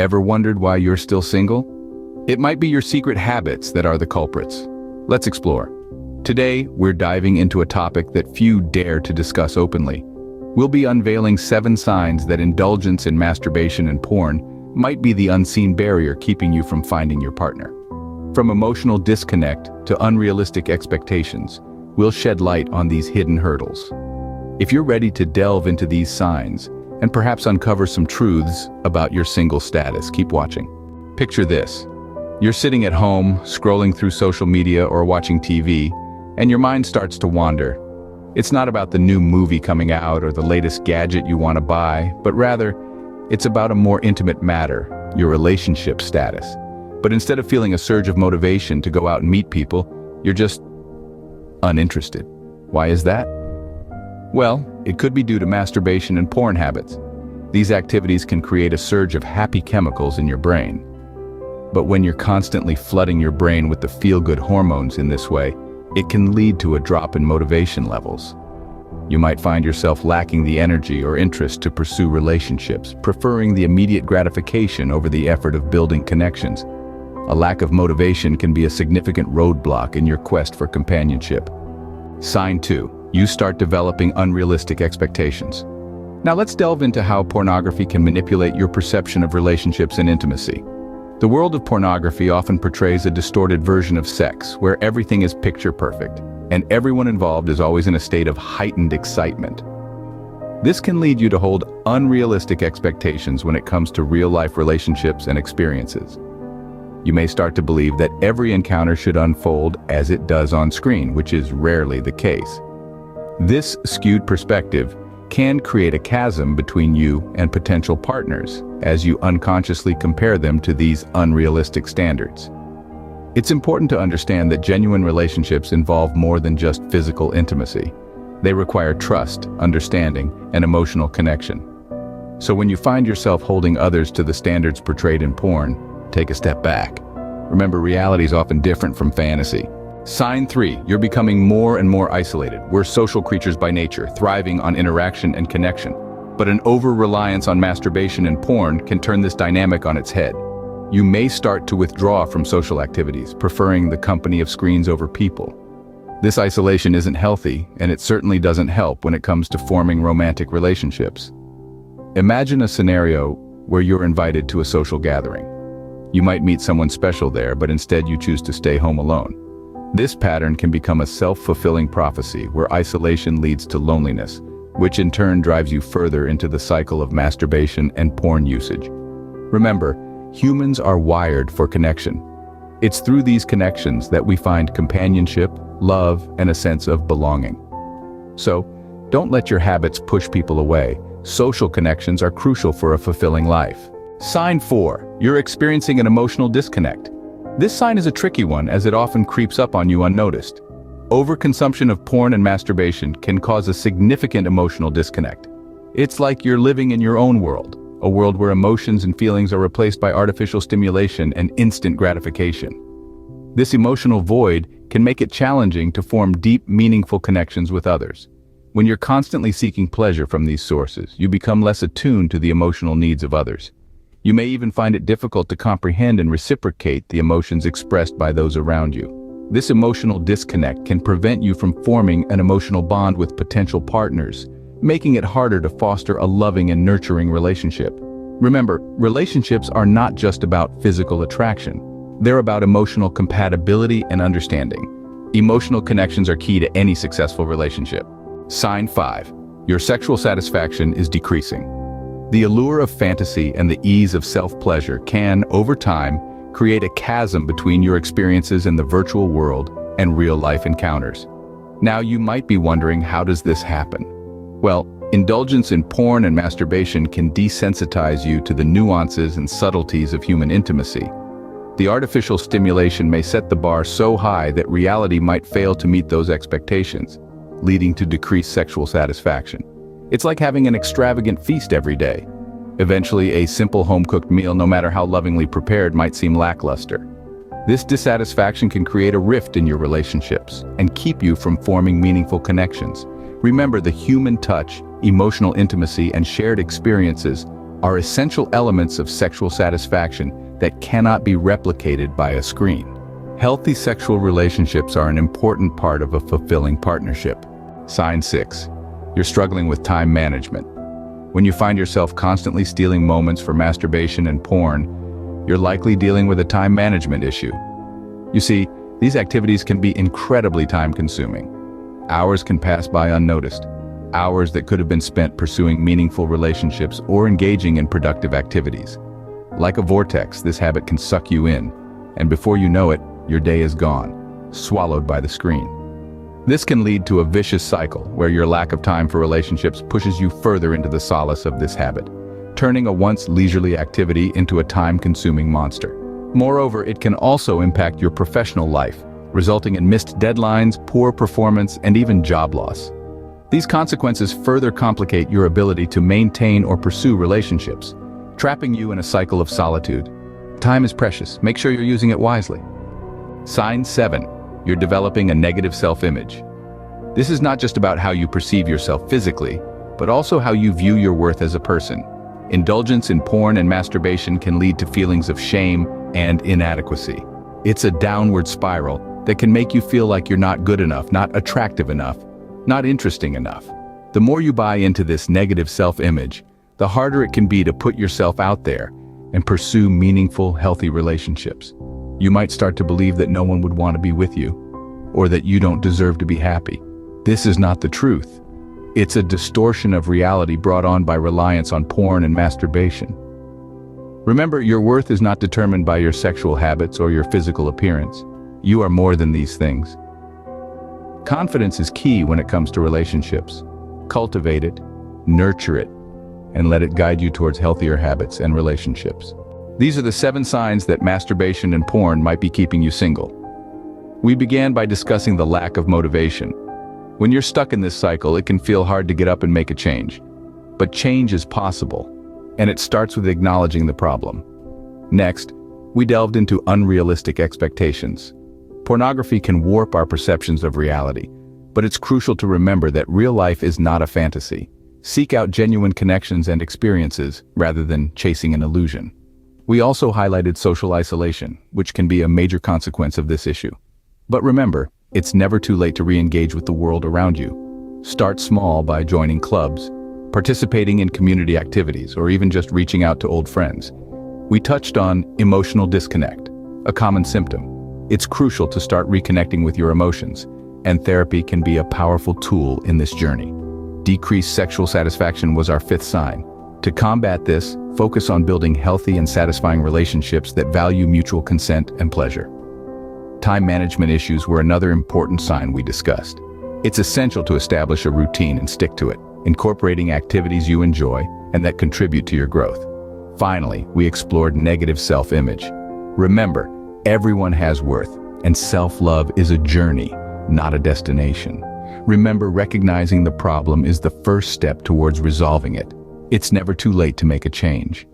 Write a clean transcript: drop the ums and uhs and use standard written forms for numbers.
Ever wondered why you're still single? It might be your secret habits that are the culprits. Let's explore. Today, we're diving into a topic that few dare to discuss openly. We'll be unveiling 7 signs that indulgence in masturbation and porn might be the unseen barrier keeping you from finding your partner. From emotional disconnect to unrealistic expectations, we'll shed light on these hidden hurdles. If you're ready to delve into these signs and perhaps uncover some truths about your single status, keep watching. Picture this. You're sitting at home, scrolling through social media or watching TV, and your mind starts to wander. It's not about the new movie coming out or the latest gadget you want to buy, but rather, it's about a more intimate matter, your relationship status. But instead of feeling a surge of motivation to go out and meet people, you're just uninterested. Why is that? Well, it could be due to masturbation and porn habits. These activities can create a surge of happy chemicals in your brain. But when you're constantly flooding your brain with the feel-good hormones in this way, it can lead to a drop in motivation levels. You might find yourself lacking the energy or interest to pursue relationships, preferring the immediate gratification over the effort of building connections. A lack of motivation can be a significant roadblock in your quest for companionship. Sign 2. You start developing unrealistic expectations. Now let's delve into how pornography can manipulate your perception of relationships and intimacy. The world of pornography often portrays a distorted version of sex, where everything is picture perfect, and everyone involved is always in a state of heightened excitement. This can lead you to hold unrealistic expectations when it comes to real-life relationships and experiences. You may start to believe that every encounter should unfold as it does on screen, which is rarely the case. This skewed perspective can create a chasm between you and potential partners as you unconsciously compare them to these unrealistic standards. It's important to understand that genuine relationships involve more than just physical intimacy. They require trust, understanding, and emotional connection. So when you find yourself holding others to the standards portrayed in porn, take a step back. Remember, reality is often different from fantasy. Sign 3. You're becoming more and more isolated. We're social creatures by nature, thriving on interaction and connection. But an over-reliance on masturbation and porn can turn this dynamic on its head. You may start to withdraw from social activities, preferring the company of screens over people. This isolation isn't healthy, and it certainly doesn't help when it comes to forming romantic relationships. Imagine a scenario where you're invited to a social gathering. You might meet someone special there, but instead you choose to stay home alone. This pattern can become a self-fulfilling prophecy where isolation leads to loneliness, which in turn drives you further into the cycle of masturbation and porn usage. Remember, humans are wired for connection. It's through these connections that we find companionship, love, and a sense of belonging. So, don't let your habits push people away. Social connections are crucial for a fulfilling life. Sign 4. You're experiencing an emotional disconnect. This sign is a tricky one as it often creeps up on you unnoticed. Overconsumption of porn and masturbation can cause a significant emotional disconnect. It's like you're living in your own world, a world where emotions and feelings are replaced by artificial stimulation and instant gratification. This emotional void can make it challenging to form deep, meaningful connections with others. When you're constantly seeking pleasure from these sources, you become less attuned to the emotional needs of others. You may even find it difficult to comprehend and reciprocate the emotions expressed by those around you. This emotional disconnect can prevent you from forming an emotional bond with potential partners, making it harder to foster a loving and nurturing relationship. Remember, relationships are not just about physical attraction. They're about emotional compatibility and understanding. Emotional connections are key to any successful relationship. Sign 5. Your sexual satisfaction is decreasing. The allure of fantasy and the ease of self-pleasure can, over time, create a chasm between your experiences in the virtual world and real-life encounters. Now you might be wondering, how does this happen? Well, indulgence in porn and masturbation can desensitize you to the nuances and subtleties of human intimacy. The artificial stimulation may set the bar so high that reality might fail to meet those expectations, leading to decreased sexual satisfaction. It's like having an extravagant feast every day. Eventually, a simple home-cooked meal, no matter how lovingly prepared, might seem lackluster. This dissatisfaction can create a rift in your relationships and keep you from forming meaningful connections. Remember, the human touch, emotional intimacy, and shared experiences are essential elements of sexual satisfaction that cannot be replicated by a screen. Healthy sexual relationships are an important part of a fulfilling partnership. Sign 6. You're struggling with time management. When you find yourself constantly stealing moments for masturbation and porn, you're likely dealing with a time management issue. You see, these activities can be incredibly time-consuming. Hours can pass by unnoticed. Hours that could have been spent pursuing meaningful relationships or engaging in productive activities. Like a vortex, this habit can suck you in, and before you know it, your day is gone, swallowed by the screen. This can lead to a vicious cycle where your lack of time for relationships pushes you further into the solace of this habit, turning a once leisurely activity into a time-consuming monster. Moreover, it can also impact your professional life, resulting in missed deadlines, poor performance, and even job loss. These consequences further complicate your ability to maintain or pursue relationships, trapping you in a cycle of solitude. Time is precious. Make sure you're using it wisely. Sign 7. You're developing a negative self-image. This is not just about how you perceive yourself physically, but also how you view your worth as a person. Indulgence in porn and masturbation can lead to feelings of shame and inadequacy. It's a downward spiral that can make you feel like you're not good enough, not attractive enough, not interesting enough. The more you buy into this negative self-image, the harder it can be to put yourself out there and pursue meaningful, healthy relationships. You might start to believe that no one would want to be with you, or that you don't deserve to be happy. This is not the truth. It's a distortion of reality brought on by reliance on porn and masturbation. Remember, your worth is not determined by your sexual habits or your physical appearance. You are more than these things. Confidence is key when it comes to relationships. Cultivate it, nurture it, and let it guide you towards healthier habits and relationships. These are the 7 signs that masturbation and porn might be keeping you single. We began by discussing the lack of motivation. When you're stuck in this cycle, it can feel hard to get up and make a change. But change is possible, and it starts with acknowledging the problem. Next, we delved into unrealistic expectations. Pornography can warp our perceptions of reality, but it's crucial to remember that real life is not a fantasy. Seek out genuine connections and experiences rather than chasing an illusion. We also highlighted social isolation, which can be a major consequence of this issue. But remember, it's never too late to re-engage with the world around you. Start small by joining clubs, participating in community activities, or even just reaching out to old friends. We touched on emotional disconnect, a common symptom. It's crucial to start reconnecting with your emotions, and therapy can be a powerful tool in this journey. Decreased sexual satisfaction was our 5th sign. To combat this, focus on building healthy and satisfying relationships that value mutual consent and pleasure. Time management issues were another important sign we discussed. It's essential to establish a routine and stick to it, incorporating activities you enjoy and that contribute to your growth. Finally, we explored negative self-image. Remember, everyone has worth, and self-love is a journey, not a destination. Remember, recognizing the problem is the first step towards resolving it. It's never too late to make a change.